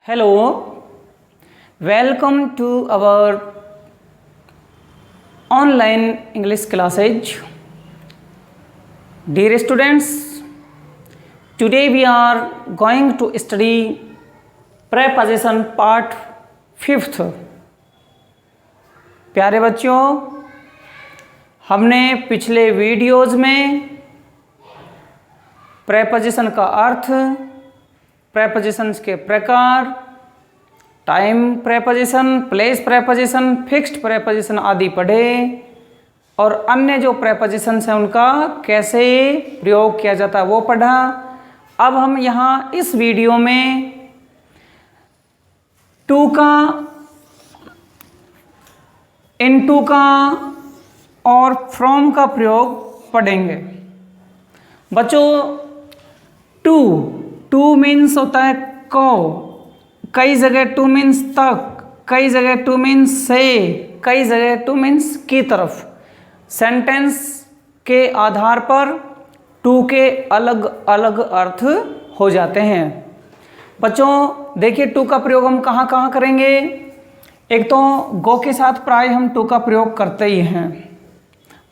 Hello, welcome to our online English classes. Dear students, today we are going to study preposition part 5th. प्यारे बच्चों, हमने पिछले videos में preposition का अर्थ, prepositions के प्रकार, time preposition, place preposition, fixed preposition आदि पढ़े और अन्य जो प्रेपोजिशंस हैं उनका कैसे प्रयोग किया जाता है वो पढ़ा। अब हम यहाँ इस वीडियो में टू का, इनटू का और फ्रॉम का प्रयोग पढ़ेंगे। बच्चों, टू मीन्स होता है को, कई जगह टू मीन्स तक, कई जगह टू मीन्स से, कई जगह टू मीन्स की तरफ। सेंटेंस के आधार पर टू के अलग अलग अर्थ हो जाते हैं। बच्चों देखिए, टू का प्रयोग हम कहाँ कहाँ करेंगे। एक तो गो के साथ प्राय हम टू का प्रयोग करते ही हैं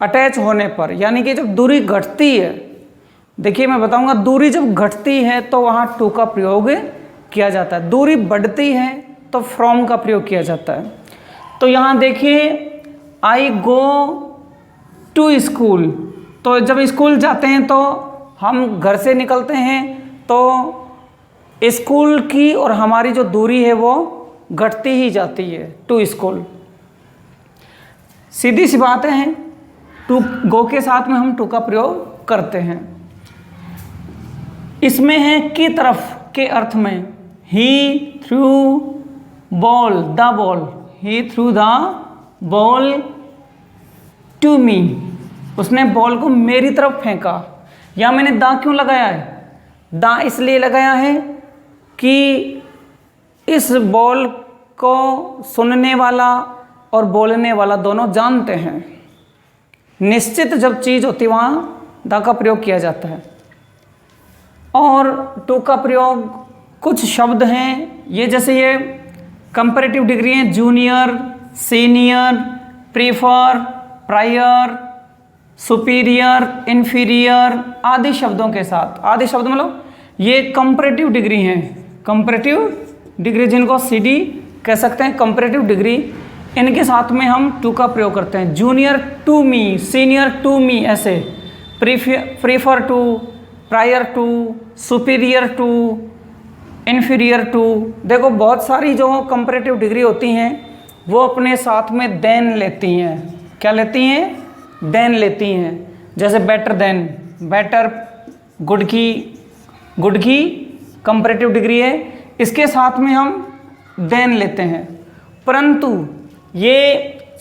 अटैच होने पर, यानी कि जब दूरी घटती है। देखिए मैं बताऊंगा, दूरी जब घटती है तो वहाँ टू का प्रयोग किया जाता है, दूरी बढ़ती है तो फ्रॉम का प्रयोग किया जाता है। तो यहाँ देखिए, आई गो टू स्कूल, तो जब स्कूल जाते हैं तो हम घर से निकलते हैं तो स्कूल की और हमारी जो दूरी है वो घटती ही जाती है, टू स्कूल। सीधी सी बातें हैं, टू गो के साथ में हम टू का प्रयोग करते हैं। इसमें है की तरफ के अर्थ में, he threw ball the ball, he threw the ball to me, उसने बॉल को मेरी तरफ फेंका। या मैंने दा क्यों लगाया है? दा इसलिए लगाया है कि इस बॉल को सुनने वाला और बोलने वाला दोनों जानते हैं। निश्चित जब चीज़ होती वहाँ दा का प्रयोग किया जाता है। और टू का प्रयोग कुछ शब्द हैं ये, जैसे ये कंपैरेटिव डिग्री हैं, junior, senior, prefer, prior, superior, inferior आदि शब्दों के साथ। आदि शब्द मतलब ये कंपैरेटिव डिग्री हैं, कंपैरेटिव डिग्री जिनको सीडी कह सकते हैं, कंपैरेटिव डिग्री, इनके साथ में हम टू का प्रयोग करते हैं। Junior to me, senior to me, ऐसे prefer to, prior to, superior to, inferior to. देखो बहुत सारी जो कंपैरेटिव डिग्री होती हैं वो अपने साथ में देन लेती हैं। क्या लेती हैं? देन लेती हैं। जैसे बेटर देन, बेटर, गुड की, गुड की कंपैरेटिव डिग्री है, इसके साथ में हम देन लेते हैं। परंतु ये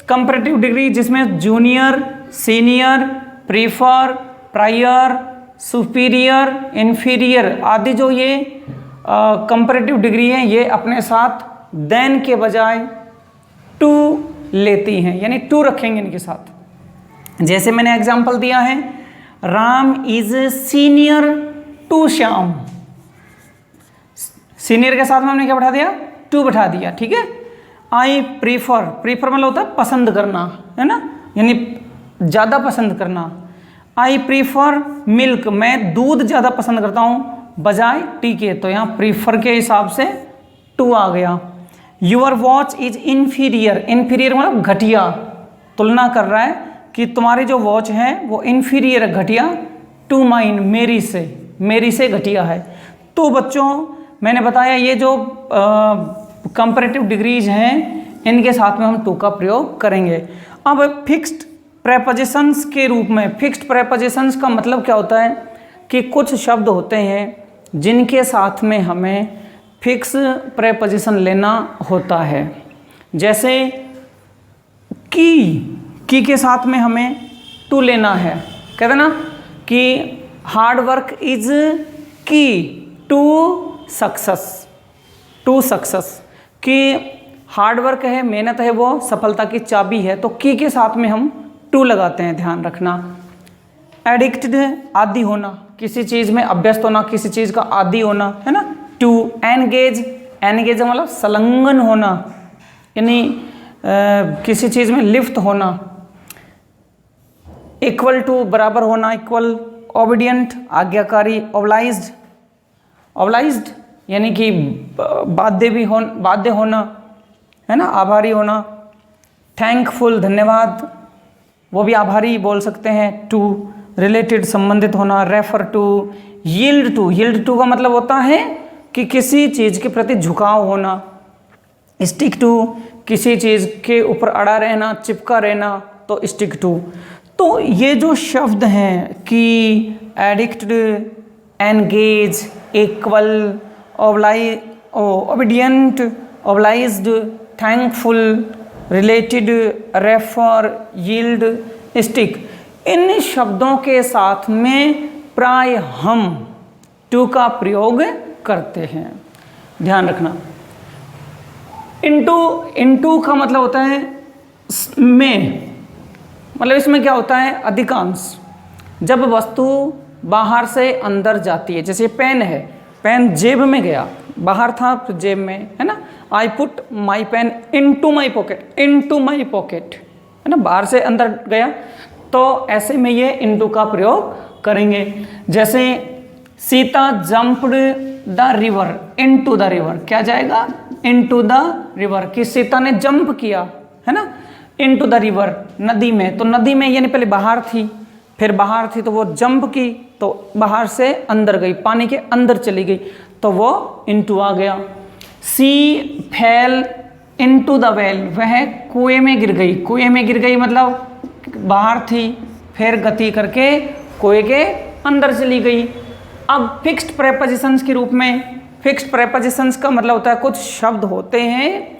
कंपैरेटिव डिग्री जिसमें junior, senior, prefer, prior, superior, inferior आदि जो ये कंपैरेटिव डिग्री हैं, ये अपने साथ देन के बजाय टू लेती हैं, यानी टू रखेंगे इनके साथ। जैसे मैंने एग्जांपल दिया है, Ram is senior to Shyam. Senior के साथ में हमने क्या बैठा दिया? टू बैठा दिया, ठीक है। आई प्रीफर, प्रीफर मतलब होता है पसंद करना, है ना, यानी ज़्यादा पसंद करना। आई प्रीफर मिल्क, मैं दूध ज़्यादा पसंद करता हूँ, बजाय टी के, तो यहाँ प्रीफर के हिसाब से टू आ गया। Your watch is inferior, inferior मतलब घटिया, तुलना कर रहा है कि तुम्हारी जो वॉच है वो इन्फीरियर, घटिया, टू माइन, मेरी से घटिया है। तो बच्चों मैंने बताया ये जो कंपैरेटिव डिग्रीज हैं इनके साथ में हम टू का प्रयोग करेंगे। अब फिक्स्ड प्रेपोजिशंस के रूप में, फिक्स्ड प्रेपोजिशंस का मतलब क्या होता है कि कुछ शब्द होते हैं जिनके साथ में हमें फिक्स प्रेपोजिशन लेना होता है। जैसे की के साथ में हमें टू लेना है। कहते ना कि हार्ड वर्क इज की टू सक्सेस, टू सक्सेस, कि हार्ड वर्क है, मेहनत है, वो सफलता की चाबी है, तो की के साथ में हम टू लगाते हैं, ध्यान रखना। एडिक्टेड, आदी होना, किसी चीज़ में अभ्यस्त होना, किसी चीज़ का आदी होना, है ना। टू एनगेज, एनगेज मतलब संलग्न होना, यानी किसी चीज़ में लिप्त होना। इक्वल टू बराबर होना, इक्वल। ओबीडियंट आज्ञाकारी। ऑब्लाइज्ड यानी कि बाध्य होना, है ना, आभारी होना। थैंकफुल धन्यवाद, वो भी आभारी बोल सकते हैं। टू रिलेटेड संबंधित होना। Refer to. यील्ड टू का मतलब होता है कि किसी चीज़ के प्रति झुकाव होना। स्टिक टू किसी चीज़ के ऊपर अड़ा रहना, चिपका रहना, तो स्टिक टू। तो ये जो शब्द हैं कि addict, engage, equal, obedient, obliged, thankful, related, refer, yield, stick, इन शब्दों के साथ में प्राय हम टू का प्रयोग करते हैं। ध्यान रखना। इनटू का मतलब होता है में, मतलब इसमें क्या होता है, अधिकांश जब वस्तु बाहर से अंदर जाती है, जैसे पेन है, पेन जेब में गया, बाहर था तो जेब में, है ना। I put my pen into my pocket, है ना, बाहर से अंदर गया, तो ऐसे में ये इनटू का प्रयोग करेंगे। जैसे Sita jumped the river into the river, क्या जाएगा, इनटू द रिवर, कि सीता ने जंप किया, है ना, इनटू द रिवर, नदी में। तो नदी में यानी पहले बाहर थी, फिर बाहर थी तो वो जंप की, तो बाहर से अंदर गई, पानी के अंदर चली गई, तो वो इनटू आ गया। सी फेल इनटू द वेल, वह कुएं में गिर गई। कुएं में गिर गई मतलब बाहर थी, फिर गति करके कुएं के अंदर चली गई। अब फिक्स्ड प्रेपोजिशंस के रूप में, फिक्स्ड प्रेपोजिशंस का मतलब होता है कुछ शब्द होते हैं,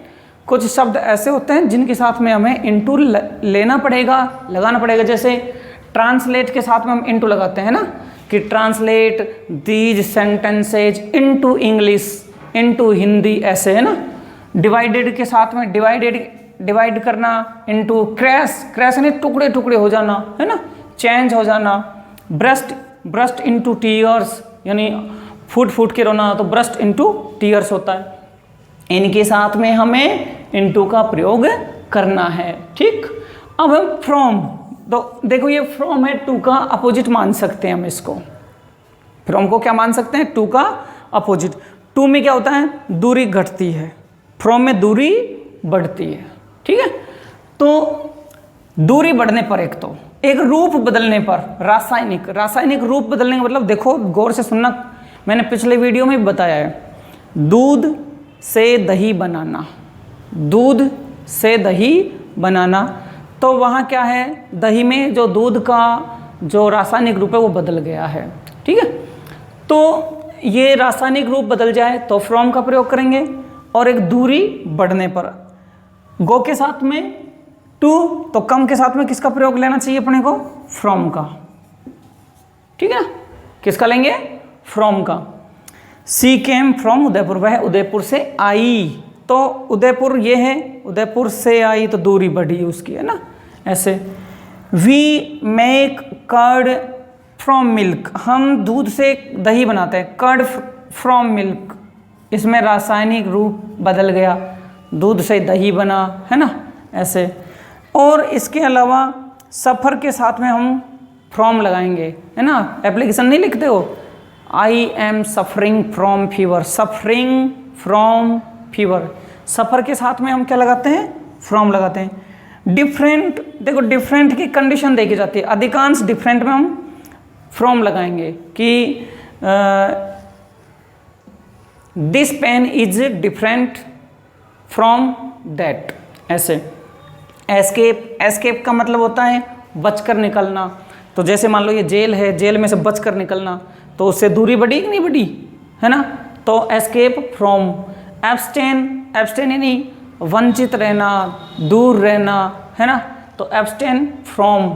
कुछ शब्द ऐसे होते हैं जिनके साथ में हमें इनटू लेना पड़ेगा, लगाना पड़ेगा। जैसे ट्रांसलेट के साथ में हम इनटू लगाते हैं ना, कि translate these sentences into English, into Hindi, ऐसे, है ना। डिवाइडेड के साथ में डिवाइड करना, इनटू क्रैश यानी टुकड़े टुकड़े हो जाना, है ना, चेंज हो जाना। ब्रस्ट इनटू टीयर्स यानी फूट के रोना, तो ब्रस्ट इनटू टीयर्स होता है। इनके साथ में हमें इनटू का प्रयोग करना है, ठीक। अब हम फ्रॉम, तो देखो ये फ्रॉम है, टू का अपोजिट मान सकते हैं हम इसको। फ्रॉम को क्या मान सकते हैं, टू का अपोजिट। टू में क्या होता है, दूरी घटती है, फ्रॉम में दूरी बढ़ती है, ठीक है। तो दूरी बढ़ने पर, एक रूप बदलने पर, रासायनिक रूप बदलने का मतलब, देखो गौर से सुनना, मैंने पिछले वीडियो में बताया है, दूध से दही बनाना, दूध से दही बनाना, तो वहाँ क्या है, दही में जो दूध का जो रासायनिक रूप है वो बदल गया है, ठीक है। तो ये रासायनिक रूप बदल जाए तो फ्रॉम का प्रयोग करेंगे, और एक दूरी बढ़ने पर गो के साथ में टू, तो कम के साथ में किसका प्रयोग लेना चाहिए अपने को, फ्रॉम का, ठीक है। किसका लेंगे, फ्रॉम का। सी केम फ्रॉम उदयपुर, वह उदयपुर से आई, तो उदयपुर ये है, उदयपुर से आई तो दूरी बढ़ी उसकी, है ना, ऐसे। We make curd from milk, हम दूध से दही बनाते हैं, कर्ड फ्रॉम मिल्क, इसमें रासायनिक रूप बदल गया, दूध से दही बना, है ना, ऐसे। और इसके अलावा सफ़र के साथ में हम फ्रॉम लगाएंगे, है ना, एप्लीकेशन नहीं लिखते हो, I am suffering from fever, suffering from fever, suffer के साथ में हम क्या लगाते हैं, फ्रॉम लगाते हैं। डिफरेंट, देखो डिफरेंट की कंडीशन देखी जाती है, अधिकांश डिफरेंट में हम फ्रॉम लगाएंगे कि this pen is different from that, ऐसे। एस्केप का मतलब होता है बचकर निकलना, तो जैसे मान लो ये जेल है, जेल में से बचकर निकलना, तो उससे दूरी बढ़ी कि नहीं बढ़ी, है ना, तो एस्केप फ्रॉम। एब्सटेन यानी वंचित रहना, दूर रहना, है ना, तो एब्सटेन फ्रॉम।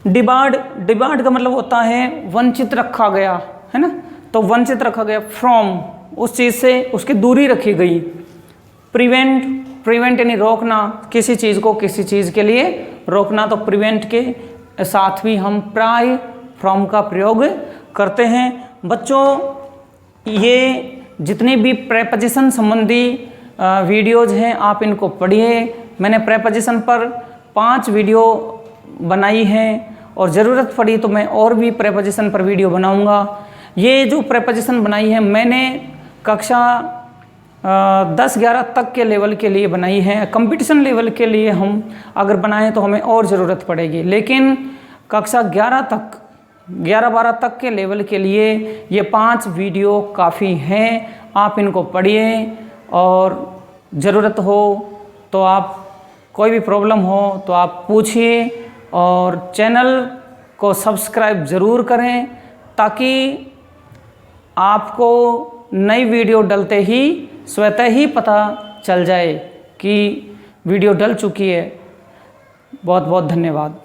डिबार्ड का मतलब होता है वंचित रखा गया, है ना, तो वंचित रखा गया फ्रॉम, उस चीज़ से उसकी दूरी रखी गई। प्रिवेंट यानी रोकना, किसी चीज़ को किसी चीज़ के लिए रोकना, तो प्रिवेंट के साथ भी हम प्राय फ्रॉम का प्रयोग करते हैं। बच्चों ये जितनी भी प्रेपोजिशन संबंधी वीडियोज़ हैं आप इनको पढ़िए। मैंने प्रेपोजिशन पर 5 वीडियो बनाई हैं और ज़रूरत पड़ी तो मैं और भी प्रेपोजिशन पर वीडियो बनाऊंगा। ये जो प्रेपोजिशन बनाई है मैंने कक्षा 10-11 तक के लेवल के लिए बनाई है। कंपटीशन लेवल के लिए हम अगर बनाएं तो हमें और ज़रूरत पड़ेगी, लेकिन कक्षा 11-12 तक के लेवल के लिए ये 5 वीडियो काफ़ी हैं। आप इनको पढ़िए और ज़रूरत हो तो आप, कोई भी प्रॉब्लम हो तो आप पूछिए और चैनल को सब्सक्राइब ज़रूर करें ताकि आपको नई वीडियो डलते ही स्वतः ही पता चल जाए कि वीडियो डल चुकी है। बहुत बहुत धन्यवाद।